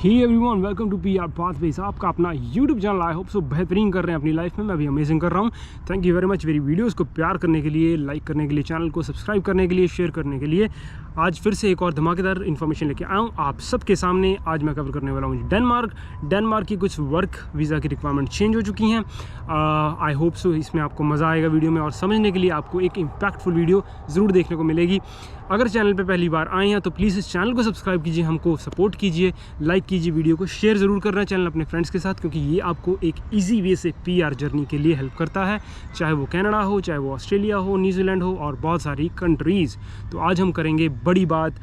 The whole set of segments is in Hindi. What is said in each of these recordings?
Hey everyone, welcome to PR pathways. आपका अपना YouTube channel. I hope so बेहतरीन कर रहे हैं अपनी लाइफ में। मैं भी अमेजिंग कर रहा हूँ। थैंक यू वेरी मच मेरी वीडियोस को प्यार करने के लिए, लाइक करने के लिए, चैनल को सब्सक्राइब करने के लिए, शेयर करने के लिए। आज फिर से एक और धमाकेदार इन्फॉर्मेशन लेके आया हूँ आप सबके सामने। आज मैं कवर करने वाला हूँ डेनमार्क की कुछ वर्क वीज़ा की रिक्वायरमेंट चेंज हो चुकी हैं। आई होप सो इसमें आपको मज़ा आएगा वीडियो में, और समझने के लिए आपको एक इम्पैक्टफुल वीडियो ज़रूर देखने को मिलेगी। अगर चैनल पे पहली बार आए हैं तो प्लीज़ इस चैनल को सब्सक्राइब कीजिए, हमको सपोर्ट कीजिए, लाइक कीजिए, वीडियो को शेयर ज़रूर करना है चैनल अपने फ्रेंड्स के साथ, क्योंकि ये आपको एक इजी वे से पीआर जर्नी के लिए हेल्प करता है, चाहे वो कनाडा हो, चाहे वो ऑस्ट्रेलिया हो, न्यूजीलैंड हो और बहुत सारी कंट्रीज़। तो आज हम करेंगे बड़ी बात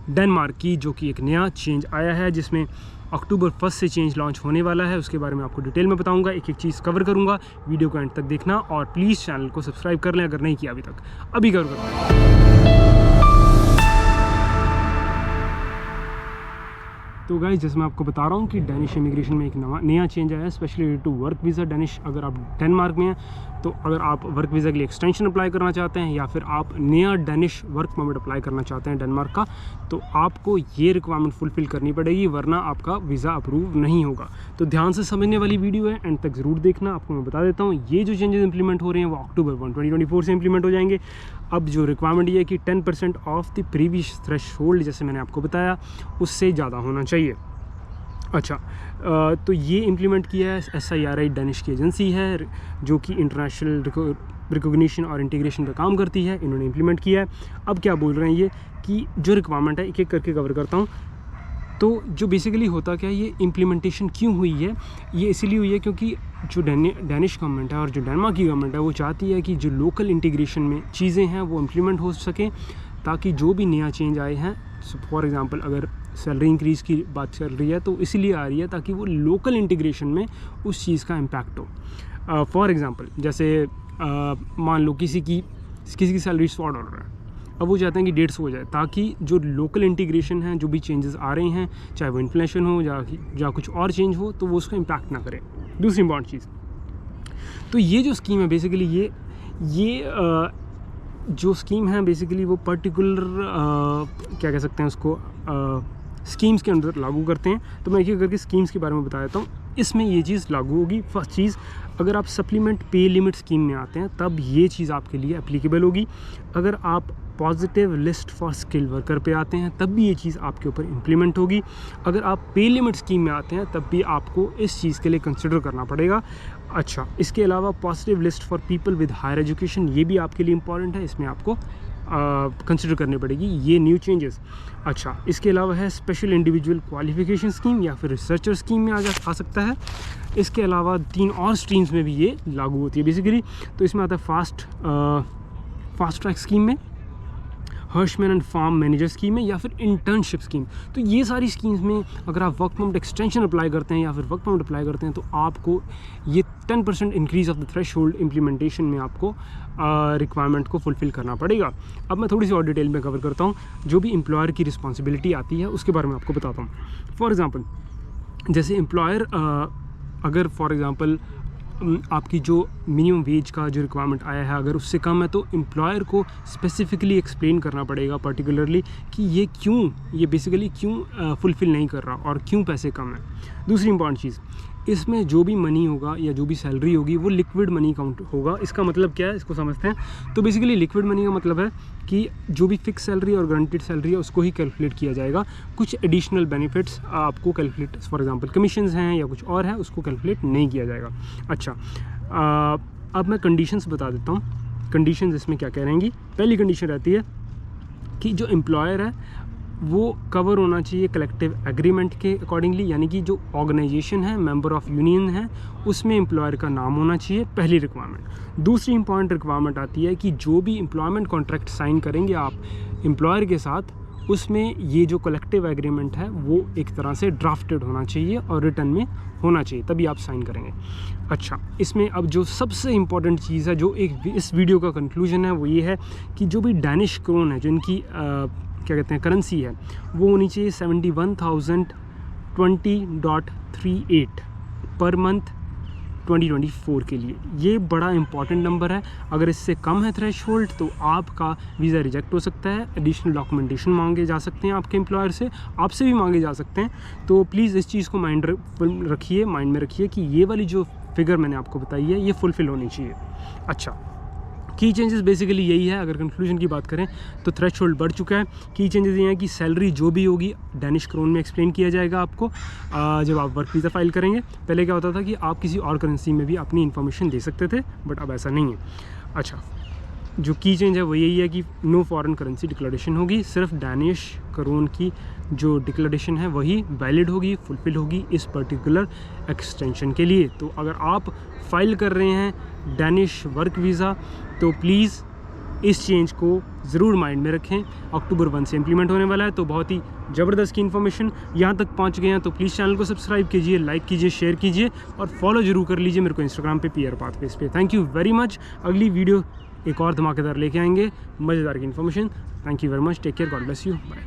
डेनमार्क की, जो कि एक नया चेंज आया है, जिसमें अक्टूबर 1 से चेंज लॉन्च होने वाला है। उसके बारे में आपको डिटेल में बताऊंगा, एक एक चीज़ कवर करूंगा। वीडियो को एंड तक देखना और प्लीज़ चैनल को सब्सक्राइब कर लें अगर नहीं किया अभी तक। अभी कवर करूँगा। तो गाइस, जैसे मैं आपको बता रहा हूँ कि डेनिश इमिग्रेशन में एक नया चेंज आया है, specially to work visa Danish. अगर आप डेनमार्क में हैं तो अगर आप वर्क वीज़ा के लिए एक्सटेंशन अप्लाई करना चाहते हैं या फिर आप नया डेनिश वर्क परमिट अप्लाई करना चाहते हैं डेनमार्क का, तो आपको ये रिक्वायरमेंट फुलफिल करनी पड़ेगी, वरना आपका वीज़ा अप्रूव नहीं होगा। तो ध्यान से समझने वाली वीडियो है, एंड तक ज़रूर देखना। आपको मैं बता देता हूँ, ये जो चेंजेस इंप्लीमेंट हो रहे हैं वो अक्टूबर 1, 2024 से इंप्लीमेंट हो जाएंगे। अब जो रिक्वायरमेंट ये है कि 10% ऑफ द प्रीवियस थ्रेशहोल्ड, जैसे मैंने आपको बताया, उससे ज़्यादा होना चाहिए। अच्छा, तो ये इम्प्लीमेंट किया है SIRI डेनिश की एजेंसी है, जो कि इंटरनेशनल रिकॉग्निशन और इंटीग्रेशन का काम करती है। इन्होंने इम्प्लीमेंट किया है। अब क्या बोल रहे हैं ये कि जो रिक्वायरमेंट है, एक एक करके कवर करता हूँ। तो जो बेसिकली होता क्या है, ये इम्प्लीमेंटेशन क्यों हुई है? ये इसीलिए हुई है क्योंकि जो डेनिश गवर्नमेंट है और जो डेनमार्क की गवर्नमेंट है, वो चाहती है कि जो लोकल इंटीग्रेशन में चीज़ें हैं वो इम्प्लीमेंट हो सकें, ताकि जो भी नया चेंज आए हैं, फॉर एग्ज़ाम्पल अगर सैलरी इंक्रीज़ की बात चल रही है तो इसीलिए आ रही है ताकि वो लोकल इंटीग्रेशन में उस चीज़ का इम्पैक्ट हो। फॉर एग्ज़ाम्पल जैसे मान लो किसी की सैलरी $100 है, अब वो चाहते हैं कि 150 हो जाए, ताकि जो लोकल इंटीग्रेशन है, जो भी चेंजेस आ रहे हैं, चाहे वो इन्फ्लेशन हो या कुछ और चेंज हो, तो वो उसको इम्पैक्ट ना करे। दूसरी इम्पॉर्टेंट चीज़, तो ये जो स्कीम है बेसिकली ये जो स्कीम है बेसिकली वो पर्टिकुलर क्या कह सकते हैं उसको, स्कीम्स के अंदर लागू करते हैं। तो मैं एक एक करके स्कीम्स के बारे में बता देता हूँ। इसमें ये चीज़ लागू होगी। फर्स्ट चीज़, अगर आप सप्लीमेंट पे लिमिट स्कीम में आते हैं तब ये चीज़ आपके लिए एप्लीकेबल होगी। अगर आप positive list for skill worker पे आते हैं तब भी ये चीज़ आपके ऊपर इम्प्लीमेंट होगी। अगर आप पे लिमिट स्कीम में आते हैं तब भी आपको इस चीज़ के लिए कंसिडर करना पड़ेगा। अच्छा, इसके अलावा positive list for people with higher education, ये भी आपके लिए इम्पॉर्टेंट है, इसमें आपको कंसिडर करनी पड़ेगी ये न्यू चेंजेस। अच्छा, इसके अलावा है स्पेशल इंडिविजुअल क्वालिफिकेशन स्कीम या फिर रिसर्चर स्कीम में आ सकता है। इसके अलावा 3 और स्ट्रीम्स में भी ये लागू होती है बेसिकली। तो इसमें आता है फास्ट ट्रैक स्कीम में, herdsman and farm manager scheme में, या फिर इंटर्नशिप स्कीम। तो ये सारी स्कीम्स में अगर आप वर्क परमिट एक्सटेंशन अप्लाई करते हैं या फिर वर्क परमिट अप्लाई करते हैं तो आपको ये 10% increase of the threshold implementation में आपको रिक्वायरमेंट को फुलफ़िल करना पड़ेगा। अब मैं थोड़ी सी और डिटेल में कवर करता हूँ। जो भी एम्प्लॉयर की रिस्पॉन्सिबिलिटी आती है उसके बारे में आपको बताता हूँ। फॉर एग्ज़ाम्पल, जैसे एम्प्लॉयर अगर फॉर एग्ज़ाम्पल आपकी जो मिनिमम वेज का जो रिक्वायरमेंट आया है अगर उससे कम है, तो एम्प्लॉयर को स्पेसिफिकली एक्सप्लेन करना पड़ेगा पर्टिकुलरली कि ये बेसिकली क्यों फुलफ़िल नहीं कर रहा और क्यों पैसे कम है। दूसरी इंपॉर्टेंट चीज़, इसमें जो भी मनी होगा या जो भी सैलरी होगी वो लिक्विड मनी काउंट होगा। इसका मतलब क्या है, इसको समझते हैं। तो बेसिकली लिक्विड मनी का मतलब है कि जो भी फिक्स सैलरी और गारंटीड सैलरी है उसको ही कैलकुलेट किया जाएगा। कुछ एडिशनल बेनिफिट्स आपको कैलकुलेट, फॉर एग्जांपल कमीशंस हैं या कुछ और है, उसको कैलकुलेट नहीं किया जाएगा। अच्छा, अब मैं कंडीशंस बता देता हूँ। कंडीशंस इसमें क्या कह रहेंगी। पहली कंडीशन रहती है कि जो एम्प्लॉयर है वो कवर होना चाहिए कलेक्टिव एग्रीमेंट के अकॉर्डिंगली, यानी कि जो ऑर्गेनाइजेशन है, मेंबर ऑफ यूनियन है, उसमें एम्प्लॉयर का नाम होना चाहिए, पहली रिक्वायरमेंट। दूसरी इंपॉर्टेंट रिक्वायरमेंट आती है कि जो भी एम्प्लॉयमेंट कॉन्ट्रैक्ट साइन करेंगे आप एम्प्लॉयर के साथ, उसमें ये जो कलेक्टिव एग्रीमेंट है वो एक तरह से ड्राफ्टेड होना चाहिए और रिटर्न में होना चाहिए, तभी आप साइन करेंगे। अच्छा, इसमें अब जो सबसे इम्पॉर्टेंट चीज़ है, जो इस वीडियो का कंक्लूजन है, वो ये है कि जो भी डेनिश क्रोन है, जो इनकी क्या कहते हैं करेंसी है, वो होनी चाहिए 71,020.38 पर मंथ, 2024 के लिए। ये बड़ा इंपॉर्टेंट नंबर है। अगर इससे कम है थ्रेशोल्ड तो आपका वीज़ा रिजेक्ट हो सकता है। एडिशनल डॉक्यूमेंटेशन मांगे जा सकते हैं आपके एम्प्लॉयर से, आपसे भी मांगे जा सकते हैं। तो प्लीज़ इस चीज़ को माइंड में रखिए कि ये वाली जो फिगर मैंने आपको बताई है ये फुलफ़िल होनी चाहिए। अच्छा, की चेंजेस बेसिकली यही है। अगर कंक्लूजन की बात करें तो थ्रेशोल्ड बढ़ चुका है। की चेंजेस ये हैं कि सैलरी जो भी होगी डैनिश क्रोन में एक्सप्लेन किया जाएगा आपको जब आप वर्क वीज़ा फाइल करेंगे। पहले क्या होता था कि आप किसी और करेंसी में भी अपनी इन्फॉर्मेशन दे सकते थे, बट अब ऐसा नहीं है। अच्छा, जो की चेंज है वो यही है कि नो फॉरेन करेंसी डिक्लेरेशन होगी, सिर्फ डैनिश क्रोन की जो डिक्लेरेशन है वही वैलिड होगी, फुलफिल होगी इस पर्टिकुलर एक्सटेंशन के लिए। तो अगर आप फाइल कर रहे हैं डैनिश वर्क वीज़ा तो प्लीज़ इस चेंज को ज़रूर माइंड में रखें। अक्टूबर 1 से इम्प्लीमेंट होने वाला है। तो बहुत ही ज़बरदस्त की इन्फॉर्मेशन यहाँ तक पहुँच गए हैं तो प्लीज़ चैनल को सब्सक्राइब कीजिए, लाइक कीजिए, शेयर कीजिए और फॉलो ज़रूर कर लीजिए मेरे को इंस्टाग्राम पे PR पाथवेज पे। Thank you very much. अगली वीडियो एक और धमाकेदार लेके आएंगे, मज़ेदार की information. Thank you very much, take care, God bless you, bye.